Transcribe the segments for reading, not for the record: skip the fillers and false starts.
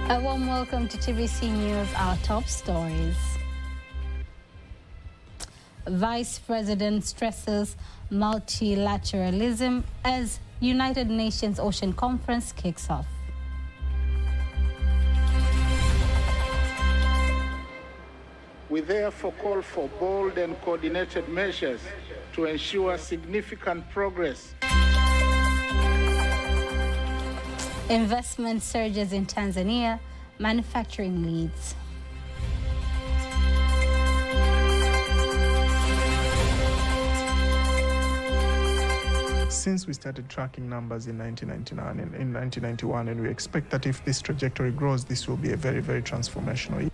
A warm welcome to TVC News, our top stories. Vice President stresses multilateralism as United Nations Ocean Conference kicks off. We therefore call for bold and coordinated measures to ensure significant progress. Investment surges in Tanzania, manufacturing leads. Since we started tracking numbers in 1999 and in 1991, and we expect that if this trajectory grows, this will be a very, very transformational year.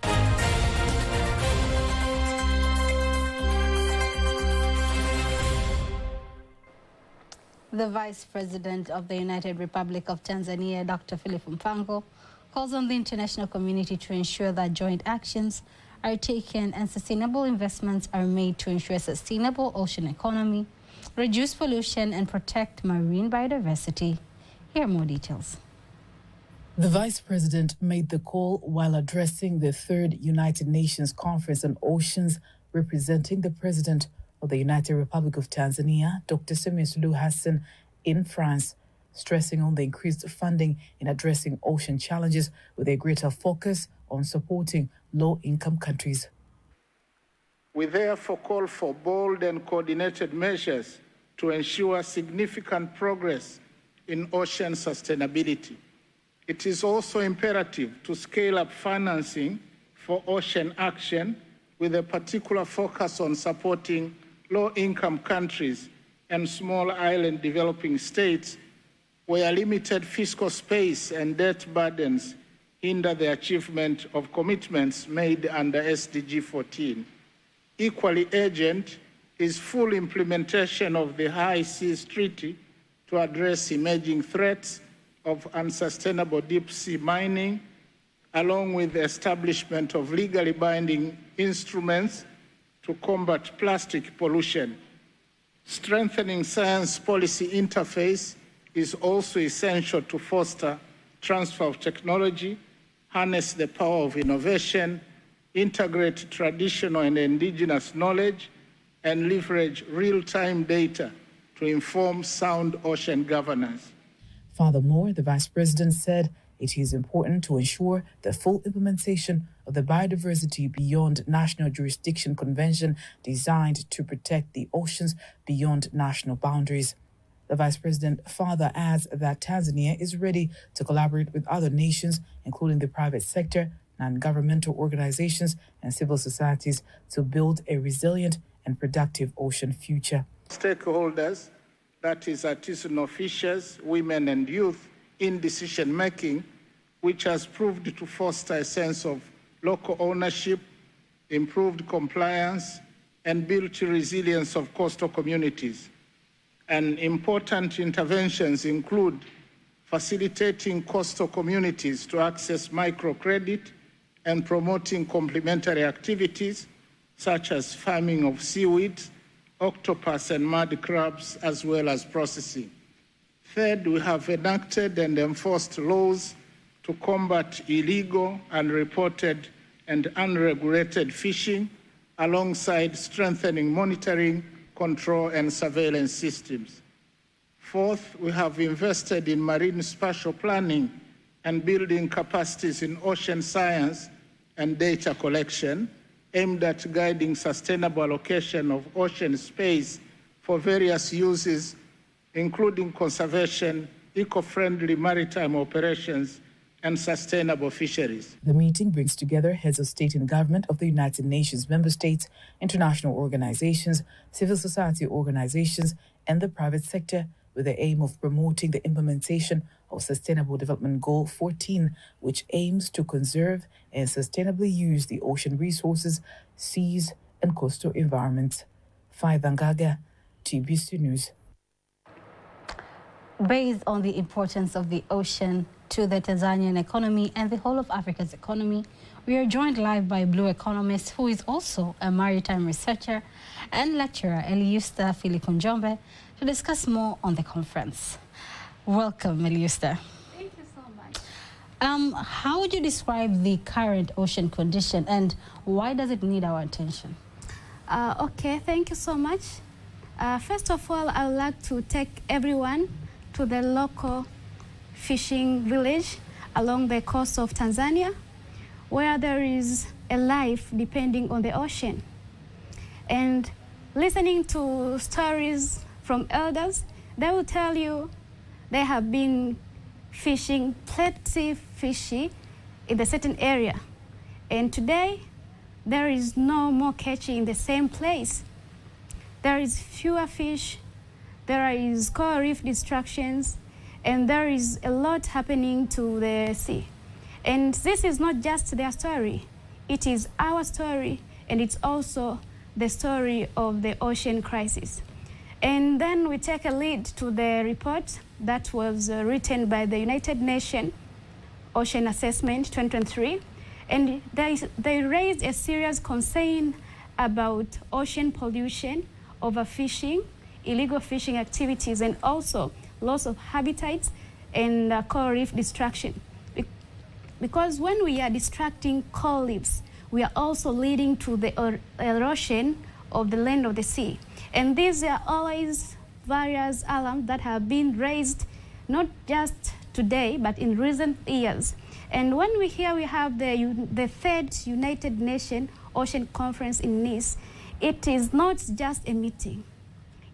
The Vice President of the United Republic of Tanzania, Dr. Filikonj, calls on the international community to ensure that joint actions are taken and sustainable investments are made to ensure a sustainable ocean economy, reduce pollution, and protect marine biodiversity. Here are more details. The Vice President made the call while addressing the third United Nations Conference on Oceans, representing the President of the United Republic of Tanzania, Dr. Samia Suluhu Hassan, in France, stressing on the increased funding in addressing ocean challenges with a greater focus on supporting low-income countries. We therefore call for bold and coordinated measures to ensure significant progress in ocean sustainability. It is also imperative to scale up financing for ocean action with a particular focus on supporting low-income countries and small island developing states where limited fiscal space and debt burdens hinder the achievement of commitments made under SDG 14. Equally urgent is full implementation of the High Seas Treaty to address emerging threats of unsustainable deep-sea mining, along with the establishment of legally binding instruments to combat plastic pollution. Strengthening science policy interface is also essential to foster transfer of technology, harness the power of innovation, integrate traditional and indigenous knowledge, and leverage real-time data to inform sound ocean governance. Furthermore, the Vice President said it is important to ensure the full implementation of the Biodiversity Beyond National Jurisdiction Convention designed to protect the oceans beyond national boundaries. The Vice President further adds that Tanzania is ready to collaborate with other nations, including the private sector, non-governmental organizations, and civil societies to build a resilient and productive ocean future. Stakeholders, that is artisanal fishers, women and youth, in decision-making, which has proved to foster a sense of local ownership, improved compliance, and built resilience of coastal communities. And important interventions include facilitating coastal communities to access microcredit and promoting complementary activities such as farming of seaweed, octopus and mud crabs, as well as processing. Third, we have enacted and enforced laws to combat illegal, unreported, and unregulated fishing, alongside strengthening monitoring, control, and surveillance systems. Fourth, we have invested in marine spatial planning and building capacities in ocean science and data collection, aimed at guiding sustainable allocation of ocean space for various uses, including conservation, eco-friendly maritime operations, and sustainable fisheries. The meeting brings together heads of state and government of the United Nations member states, international organizations, civil society organizations, and the private sector with the aim of promoting the implementation of Sustainable Development Goal 14, which aims to conserve and sustainably use the ocean resources, seas, and coastal environments. Faithangaga, TBC News. Based on the importance of the ocean to the Tanzanian economy and the whole of Africa's economy, we are joined live by Blue economist who is also a maritime researcher and lecturer, Elusta Filikonj, to discuss more on the conference. Welcome, Elusta. Thank you so much. How would you describe the current ocean condition and why does it need our attention? Okay, thank you so much. First of all, I would like to take everyone to the local fishing village along the coast of Tanzania, where there is a life depending on the ocean. And listening to stories from elders, they will tell you they have been fishing plenty fishy in a certain area. And today, there is no more catching in the same place. There is fewer fish, there is coral reef destructions, and there is a lot happening to the sea. And this is not just their story, it is our story, and it's also the story of the ocean crisis. And then we take a lead to the report that was written by the United Nations Ocean Assessment 2023, and they raised a serious concern about ocean pollution, overfishing, illegal fishing activities, and also loss of habitats and coral reef destruction. Because when we are distracting coral reefs, we are also leading to the erosion of the land of the sea. And these are always various alarms that have been raised, not just today, but in recent years. And when we have the third United Nations Ocean Conference in Nice, it is not just a meeting.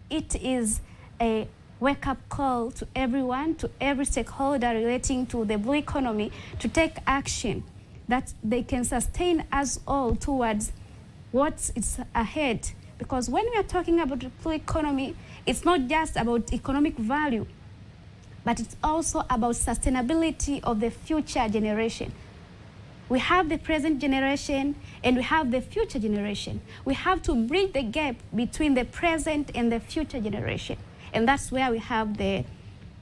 It is a wake-up call to everyone, to every stakeholder relating to the blue economy, to take action that they can sustain us all towards what is ahead. Because when we are talking about the blue economy, it's not just about economic value, but it's also about sustainability of the future generation. We have the present generation and we have the future generation. We have to bridge the gap between the present and the future generation. And that's where we have the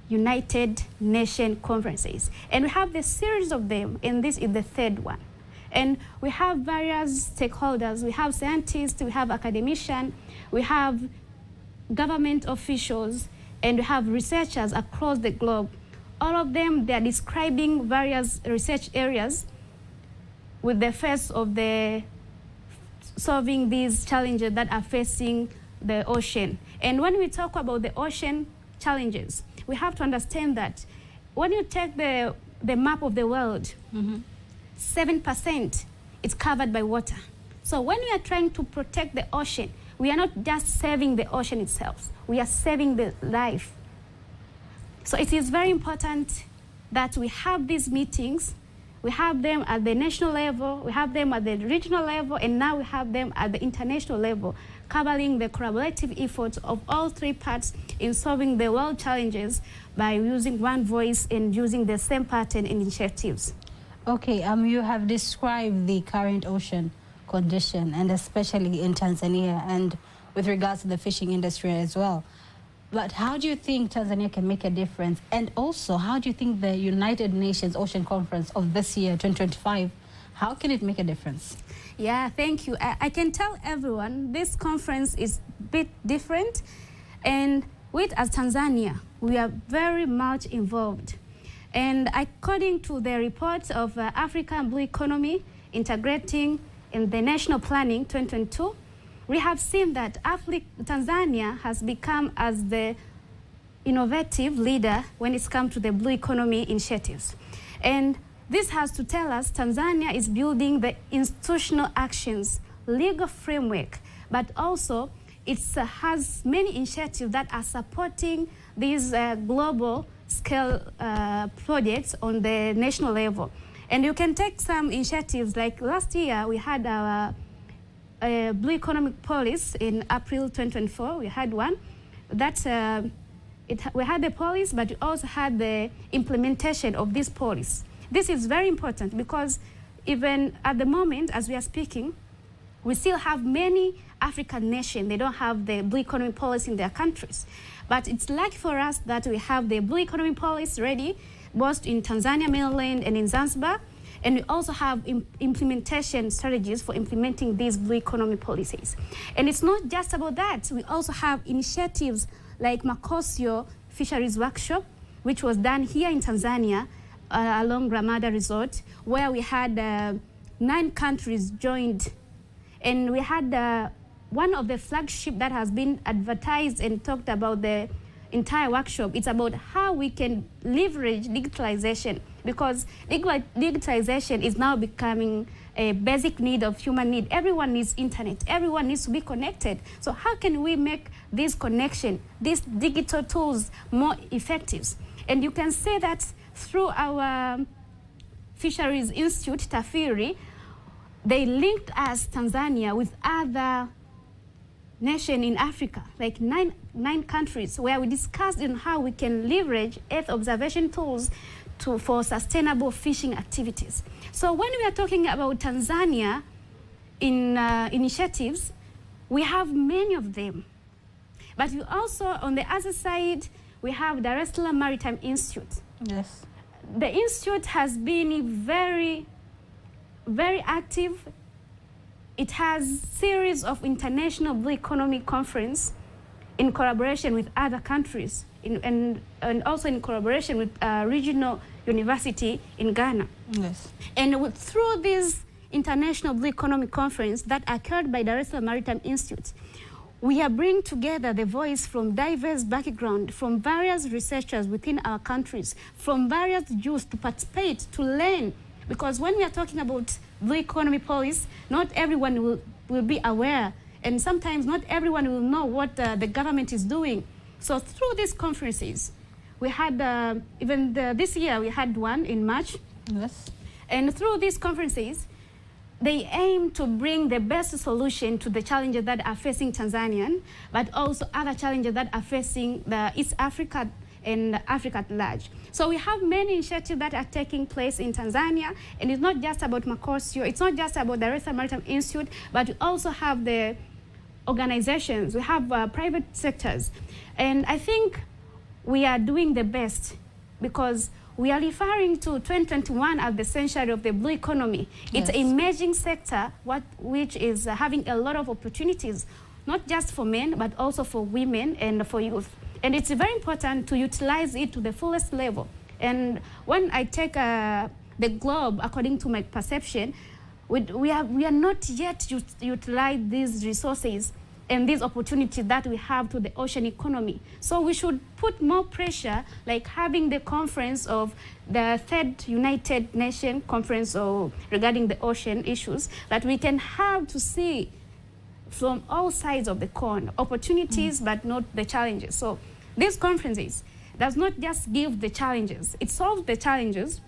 United Nations conferences. And we have the series of them, and this is the third one. And we have various stakeholders. We have scientists, we have academicians, we have government officials, and we have researchers across the globe. All of them, they are describing various research areas with the face of the solving these challenges that are facing the ocean. And when we talk about the ocean challenges, we have to understand that when you take the map of the world, 7% is covered by water. So when we are trying to protect the ocean, we are not just saving the ocean itself, we are saving the life. So it is very important that we have these meetings. We have them at the national level, we have them at the regional level, and now we have them at the international level, covering the collaborative efforts of all three parts in solving the world challenges by using one voice and using the same pattern and initiatives. Okay, you have described the current ocean condition, and especially in Tanzania, and with regards to the fishing industry as well. But how do you think Tanzania can make a difference? And also, how do you think the United Nations Ocean Conference of this year, 2025, how can it make a difference? Yeah, thank you. I can tell everyone this conference is a bit different. And as Tanzania, we are very much involved. And according to the report of African Blue Economy Integrating in the National Planning 2022, we have seen that Tanzania has become as the innovative leader when it's come to the blue economy initiatives. And this has to tell us Tanzania is building the institutional actions, legal framework, but also it has many initiatives that are supporting these global scale projects on the national level. And you can take some initiatives, like last year we had our Blue Economic Policy in April 2024. We had one. We had the policy, but we also had the implementation of this policy. This is very important because even at the moment, as we are speaking, we still have many African nations, they don't have the blue economy policy in their countries. But it's lucky for us that we have the blue economy policy ready, both in Tanzania mainland and in Zanzibar. And we also have implementation strategies for implementing these blue economy policies. And it's not just about that. We also have initiatives like Makosio Fisheries Workshop, which was done here in Tanzania along Ramada Resort, where we had 9 countries joined. And we had one of the flagship that has been advertised and talked about the entire workshop. It's about how we can leverage digitalization, because digitalization is now becoming a basic need of human need. Everyone needs internet. Everyone needs to be connected. So how can we make this connection, these digital tools, more effective? And you can say that through our Fisheries Institute, TAFIRI, they linked us, Tanzania, with other nations in Africa, like nine countries, where we discussed on how we can leverage Earth observation tools for sustainable fishing activities. So when we are talking about Tanzania in initiatives, we have many of them. But we also, on the other side, we have Dar es Salaam Maritime Institute. Yes. The institute has been very, very active. It has series of international blue economy conference in collaboration with other countries, and also in collaboration with regional university in Ghana. Yes. And through this international blue economy conference that occurred by Dar es Salaam Maritime Institute, we are bringing together the voice from diverse background, from various researchers within our countries, from various youth to participate, to learn. Because when we are talking about blue economy policy, not everyone will be aware, and sometimes not everyone will know what the government is doing. So through these conferences, we had, this year we had one in March. Yes. And through these conferences, they aim to bring the best solution to the challenges that are facing Tanzanian, but also other challenges that are facing the East Africa and Africa at large. So we have many initiatives that are taking place in Tanzania, and it's not just about Makosio, it's not just about the Dar es Salaam Maritime Institute, but we also have the organizations, we have private sectors. And I think we are doing the best, because we are referring to 2021 as the century of the blue economy. Yes. It's an emerging sector which is having a lot of opportunities, not just for men, but also for women and for youth. And it's very important to utilize it to the fullest level. And when I take the globe, according to my perception, we are not yet utilize these resources and these opportunities that we have to the ocean economy. So we should put more pressure, like having the conference of the third United Nations conference regarding the ocean issues, that we can have to see from all sides of the coin, opportunities, but not the challenges. So these conferences does not just give the challenges, it solves the challenges,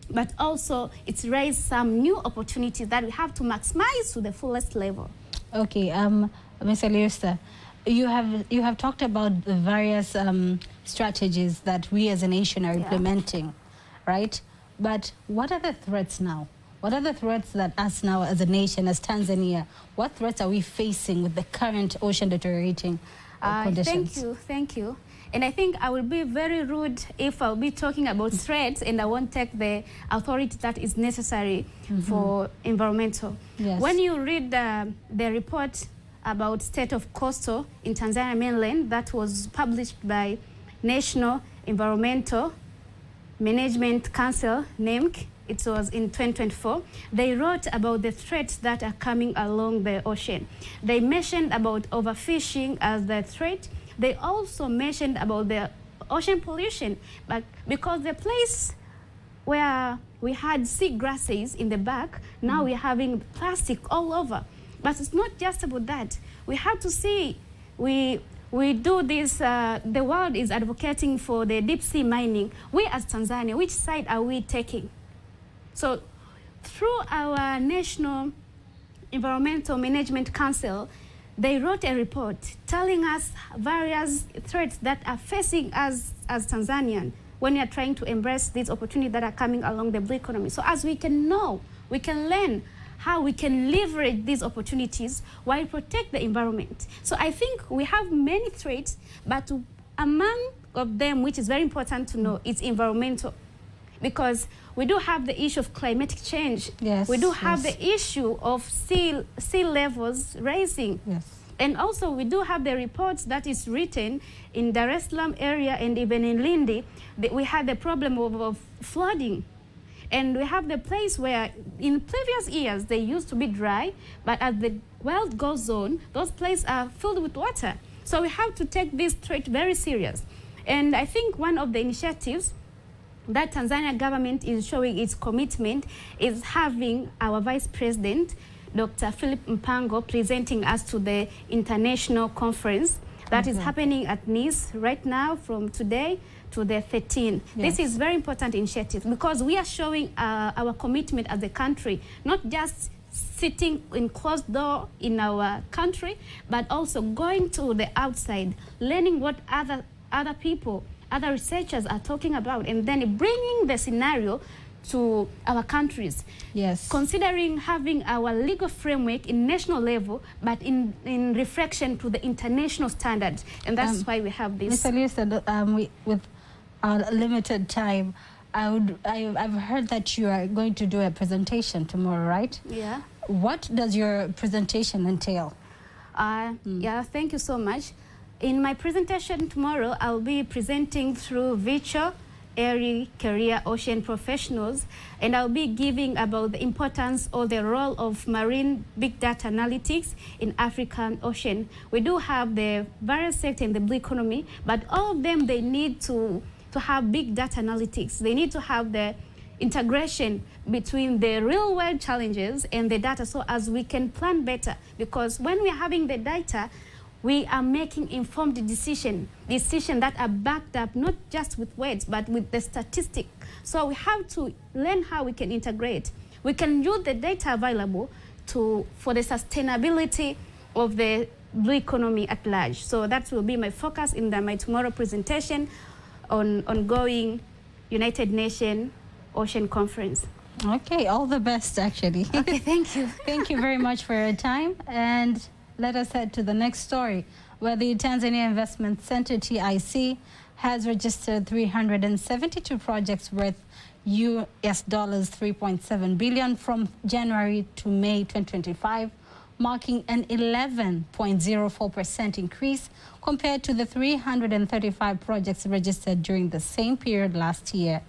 but also it's raised some new opportunities that we have to maximize to the fullest level. Okay, Ms. Elusta, you have talked about the various strategies that we as a nation are implementing, right? But what are the threats now? What are the threats that us now as a nation, as Tanzania, what threats are we facing with the current ocean deteriorating conditions? Thank you. And I think I will be very rude if I'll be talking about threats and I won't take the authority that is necessary for environmental. Yes. When you read the report about state of coastal in Tanzania mainland that was published by National Environmental Management Council, NEMC, it was in 2024, they wrote about the threats that are coming along the ocean. They mentioned about overfishing as the threat. They also mentioned about the ocean pollution, but because the place where we had sea grasses in the back, now we're having plastic all over. But it's not just about that. We have to see, we do this, the world is advocating for the deep sea mining. We as Tanzania, which side are we taking? So through our National Environmental Management Council, they wrote a report telling us various threats that are facing us as Tanzanians when we are trying to embrace these opportunities that are coming along the blue economy. So as we can know, we can learn how we can leverage these opportunities while protect the environment. So I think we have many threats, but among of them, which is very important to know, is environmental. Because we do have the issue of climatic change. Yes, we do have the issue of sea levels rising. Yes. And also we do have the reports that is written in Dar es Salaam area and even in Lindi, that we had the problem of flooding. And we have the place where in previous years they used to be dry, but as the world goes on, those places are filled with water. So we have to take this threat very serious. And I think one of the initiatives that Tanzania government is showing its commitment is having our Vice President, Dr. Philip Mpango, presenting us to the international conference that is happening at Nice right now from today to the 13th. Yes. This is very important initiative because we are showing our commitment as a country, not just sitting in closed door in our country, but also going to the outside, learning what other people, other researchers are talking about, and then bringing the scenario to our countries. Yes. Considering having our legal framework in national level, but in reflection to the international standards. And that's why we have this. Mr. Elusta, with our limited time, I've heard that you are going to do a presentation tomorrow, right? Yeah. What does your presentation entail? Yeah, thank you so much. In my presentation tomorrow, I'll be presenting through virtual Air Career Ocean Professionals, and I'll be giving about the importance or the role of marine big data analytics in African Ocean. We do have the various sector in the blue economy, but all of them, they need to have big data analytics. They need to have the integration between the real world challenges and the data so as we can plan better, because when we're having the data, we are making informed decisions that are backed up not just with words, but with the statistic. So we have to learn how we can integrate. We can use the data available for the sustainability of the blue economy at large. So that will be my focus in my tomorrow presentation on ongoing United Nations Ocean Conference. Okay, all the best, actually. Okay, thank you. Thank you very much for your time. And let us head to the next story, where the Tanzania Investment Center, TIC, has registered 372 projects worth US dollars 3.7 billion from January to May 2025, marking an 11.04% increase compared to the 335 projects registered during the same period last year,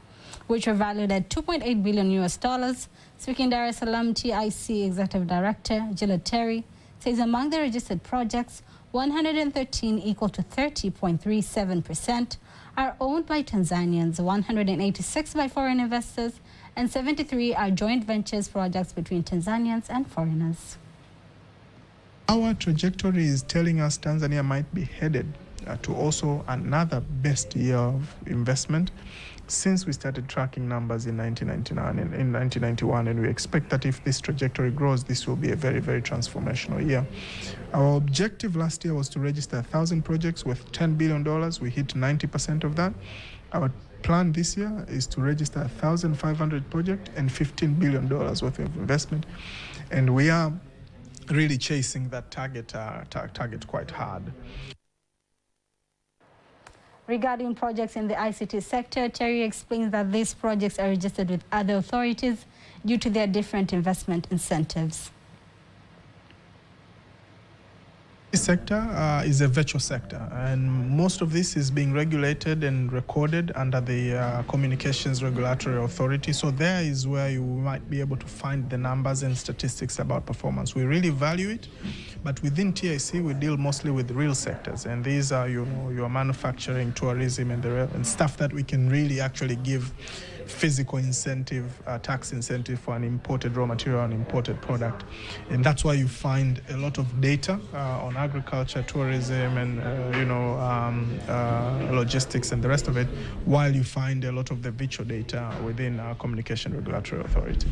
which were valued at 2.8 billion US dollars. Speaking Dar es Salaam, TIC Executive Director Gillette Terry says among the registered projects, 113, equal to 30.37%, are owned by Tanzanians, 186 by foreign investors, and 73 are joint ventures projects between Tanzanians and foreigners. Our trajectory is telling us Tanzania might be headed to also another best year of investment since we started tracking numbers in 1991, and we expect that if this trajectory grows, this will be a very, very transformational year. Our objective last year was to register 1,000 projects worth $10 billion. We hit 90% of that. Our plan this year is to register 1,500 projects and $15 billion worth of investment, and we are really chasing that target quite hard. Regarding projects in the ICT sector, Terry explains that these projects are registered with other authorities due to their different investment incentives. This sector is a virtual sector, and most of this is being regulated and recorded under the Communications Regulatory Authority. So there is where you might be able to find the numbers and statistics about performance. We really value it, but within TIC we deal mostly with real sectors, and these are your manufacturing, tourism, and stuff that we can really actually give physical incentive, tax incentive for an imported raw material, an imported product. And that's why you find a lot of data on agriculture, tourism, and logistics and the rest of it, while you find a lot of the virtual data within our Communication Regulatory Authority.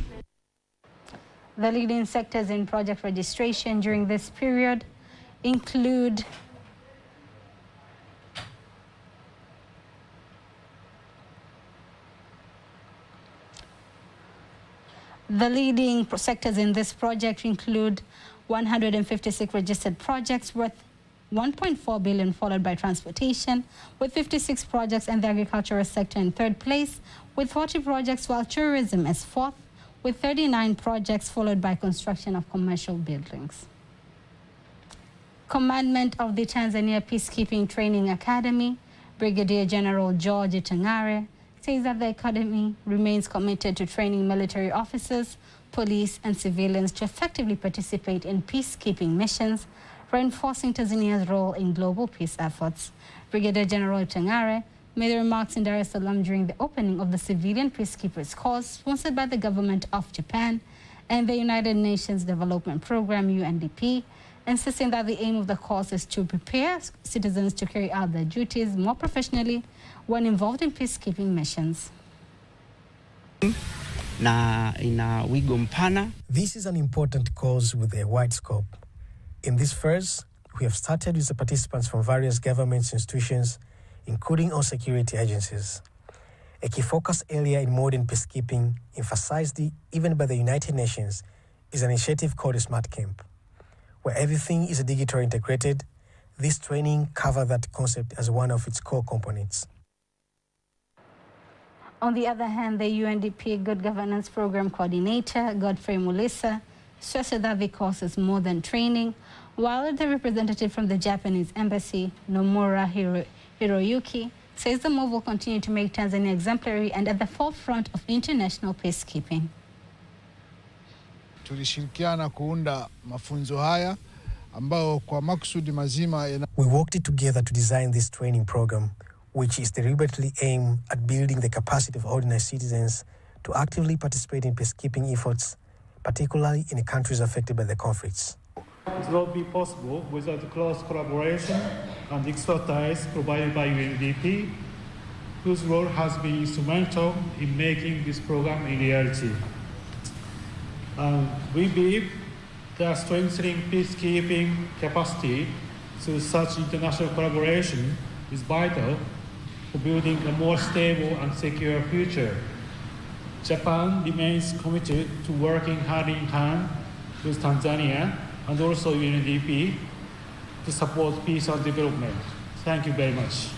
The leading sectors in project registration during this period include the leading sectors in this project include 156 registered projects worth 1.4 billion, followed by transportation with 56 projects, and the agricultural sector in third place with 40 projects, while tourism is fourth with 39 projects, followed by construction of commercial buildings. Commandant of the Tanzania Peacekeeping Training Academy, Brigadier General George Tangare, says that the academy remains committed to training military officers, police and civilians to effectively participate in peacekeeping missions, reinforcing Tanzania's role in global peace efforts. Brigadier General Tangare made the remarks in Dar es Salaam during the opening of the Civilian Peacekeepers course sponsored by the government of Japan and the United Nations Development Program, UNDP, insisting that the aim of the course is to prepare citizens to carry out their duties more professionally when involved in peacekeeping missions. This is an important course with a wide scope. In this phase, we have started with the participants from various government institutions, including all security agencies. A key focus area in modern peacekeeping, emphasized even by the United Nations, is an initiative called Smart Camp. Where everything is digitally integrated, this training covers that concept as one of its core components. On the other hand, the UNDP Good Governance Program Coordinator, Godfrey Mulisa, stressed that the course is more than training, while the representative from the Japanese Embassy, Nomura Hiroyuki, says the move will continue to make Tanzania exemplary and at the forefront of international peacekeeping. Tulishirikiana kuunda mafunzo haya ambao kwa makusudi mazima. We worked together to design this training program, which is deliberately aimed at building the capacity of ordinary citizens to actively participate in peacekeeping efforts, particularly in the countries affected by the conflicts. It will be possible without the close collaboration and expertise provided by UNDP, whose role has been instrumental in making this program a reality. We believe that strengthening peacekeeping capacity through such international collaboration is vital for building a more stable and secure future. Japan remains committed to working hand in hand with Tanzania and also UNDP to support peace and development. Thank you very much.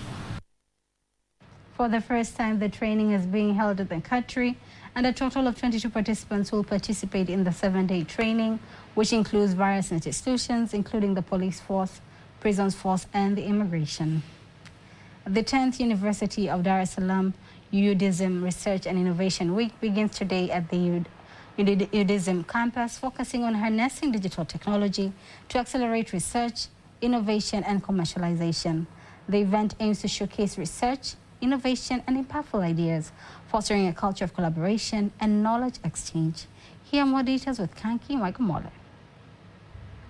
For the first time, the training is being held in the country, and a total of 22 participants will participate in the 7-day training, which includes various institutions, including the police force, prisons force, and the immigration. The 10th University of Dar es Salaam UDISM Research and Innovation Week begins today at the UDISM campus, focusing on harnessing digital technology to accelerate research, innovation, and commercialization. The event aims to showcase research, innovation, and impactful ideas, fostering a culture of collaboration and knowledge exchange. Here are more details with Kanki Michael Moller.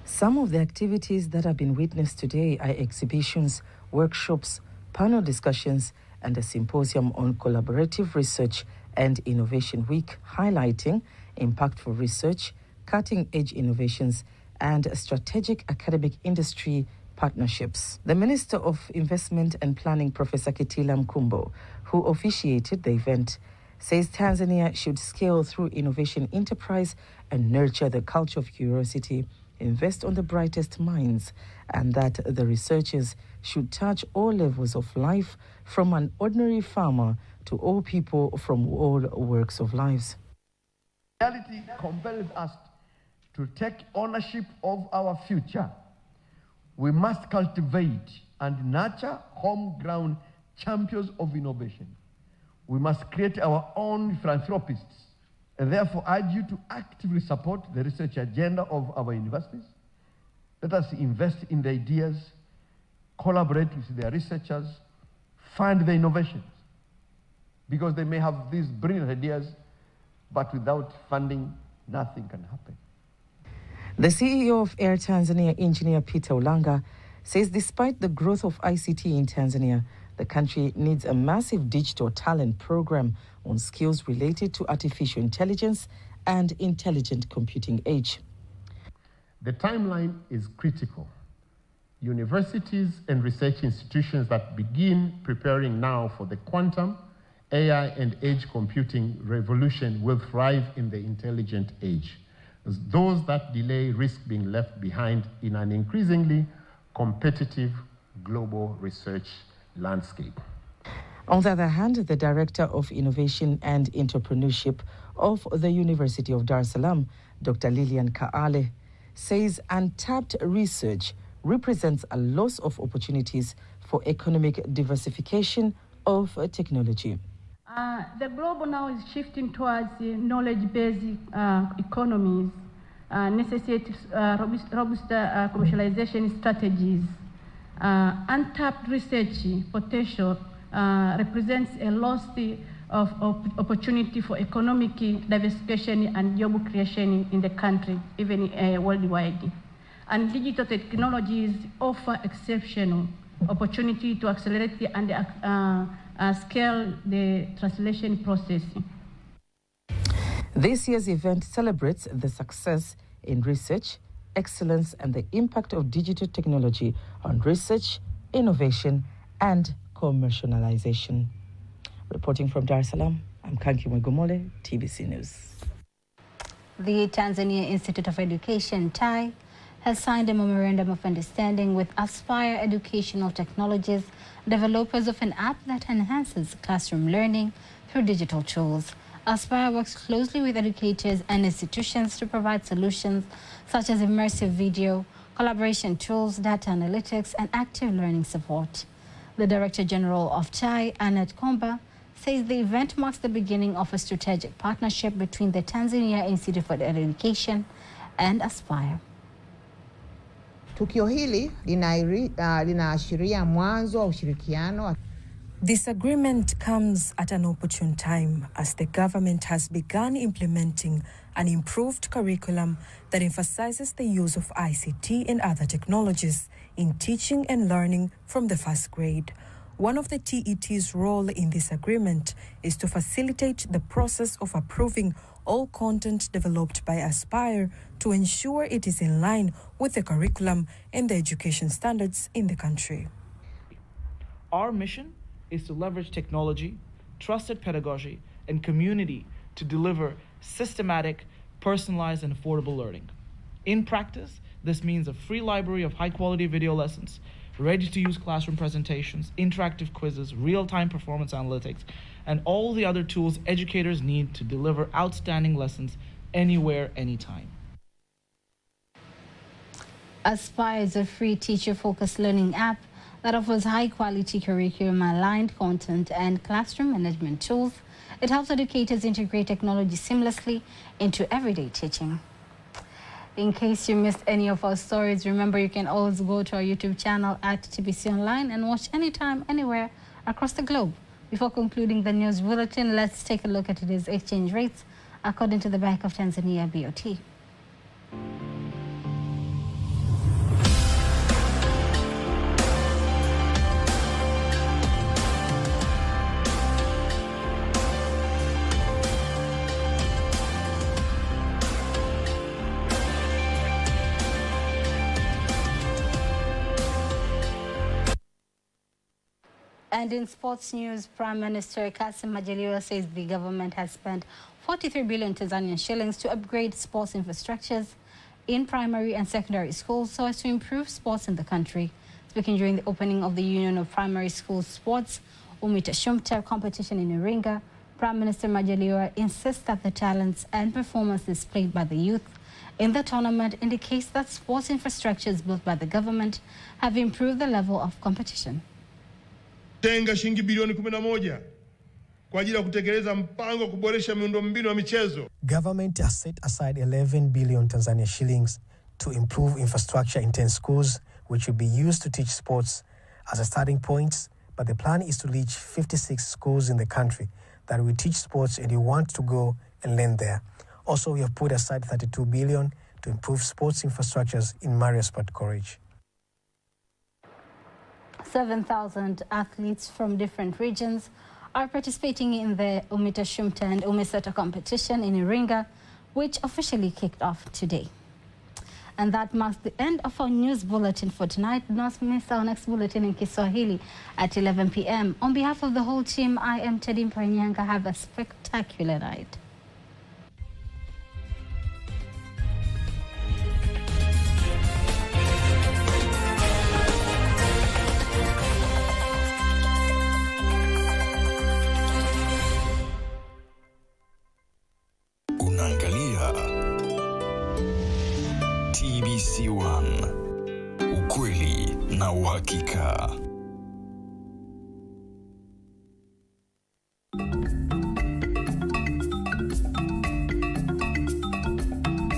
Some of the activities that have been witnessed today are exhibitions, workshops, panel discussions, and a symposium on collaborative research and innovation week, highlighting impactful research, cutting-edge innovations, and strategic academic industry partnerships. The Minister of Investment and Planning, Professor Kitila Mkumbo, who officiated the event, says Tanzania should scale through innovation enterprise and nurture the culture of curiosity, invest on the brightest minds, and that the researchers should touch all levels of life, from an ordinary farmer to all people from all walks of lives. Reality compels us to take ownership of our future. We must cultivate and nurture home-ground champions of innovation. We must create our own philanthropists, and therefore urge you to actively support the research agenda of our universities. Let us invest in the ideas, collaborate with their researchers, fund the innovations, because they may have these brilliant ideas, but without funding, nothing can happen. The CEO of Air Tanzania, Engineer Peter Ulanga, says despite the growth of ICT in Tanzania, the country needs a massive digital talent program on skills related to artificial intelligence and intelligent computing age. The timeline is critical. Universities and research institutions that begin preparing now for the quantum, AI, and edge computing revolution will thrive in the intelligent age. Those that delay risk being left behind in an increasingly competitive global research landscape. On the other hand, the Director of Innovation and Entrepreneurship of the University of Dar es Salaam, Dr. Lilian Kaale, says untapped research, represents a loss of opportunities for economic diversification of technology. The globe now is shifting towards knowledge-based economies, necessitates robust commercialization strategies. Untapped research potential represents a loss of opportunity for economic diversification and job creation in the country, even worldwide. And digital technologies offer exceptional opportunity to accelerate and scale the translation process. This year's event celebrates the success in research, excellence, and the impact of digital technology on research, innovation, and commercialization. Reporting from Dar es Salaam, I'm Kanki Mwegomole, TBC News. The Tanzania Institute of Education, TAI, has signed a memorandum of understanding with Aspire Educational Technologies, developers of an app that enhances classroom learning through digital tools. Aspire works closely with educators and institutions to provide solutions such as immersive video, collaboration tools, data analytics, and active learning support. The Director General of TAI, Annette Komba, says the event marks the beginning of a strategic partnership between the Tanzania Institute for Education and Aspire. Tukio hili linaashiria mwanzo wa ushirikiano. This agreement comes at an opportune time as the government has begun implementing an improved curriculum that emphasizes the use of ICT and other technologies in teaching and learning from the first grade. One of the TET's role in this agreement is to facilitate the process of approving all content developed by Aspire to ensure it is in line with the curriculum and the education standards in the country. Our mission is to leverage technology, trusted pedagogy, and community to deliver systematic, personalized, and affordable learning. In practice, this means a free library of high-quality video lessons, ready-to-use classroom presentations, interactive quizzes, real-time performance analytics, and all the other tools educators need to deliver outstanding lessons anywhere, anytime. Aspire is a free teacher-focused learning app that offers high-quality curriculum-aligned content and classroom management tools. It helps educators integrate technology seamlessly into everyday teaching. In case you missed any of our stories, remember you can always go to our YouTube channel at TBC Online and watch anytime, anywhere across the globe. Before concluding the news bulletin, let's take a look at today's exchange rates according to the Bank of Tanzania BOT. And in sports news, Prime Minister Kassim Majaliwa says the government has spent 43 billion Tanzanian shillings to upgrade sports infrastructures in primary and secondary schools so as to improve sports in the country. Speaking during the opening of the Union of Primary School Sports UMITA Shumta competition in Iringa, Prime Minister Majaliwa insists that the talents and performance displayed by the youth in the tournament indicates that sports infrastructures built by the government have improved the level of competition. Tenga shilingi bilioni 11 kwa ajili ya kutekeleza mpango kuboresha miundombinu ya michezo. Government has set aside 11 billion Tanzania shillings to improve infrastructure in 10 schools, which will be used to teach sports as a starting point. But the plan is to reach 56 schools in the country that will teach sports, and you want to go and learn there. Also, we have put aside 32 billion to improve sports infrastructures in Maria Sport College. 7,000 athletes from different regions are participating in the UMITA Shumta and UMISETA competition in Iringa, which officially kicked off today. And that marks the end of our news bulletin for tonight. Do not miss our next bulletin in Kiswahili at 11 p.m. On behalf of the whole team, I am Teddy Mpanyanga. Have a spectacular night. Unaangalia TBC1, ukweli na uhakika.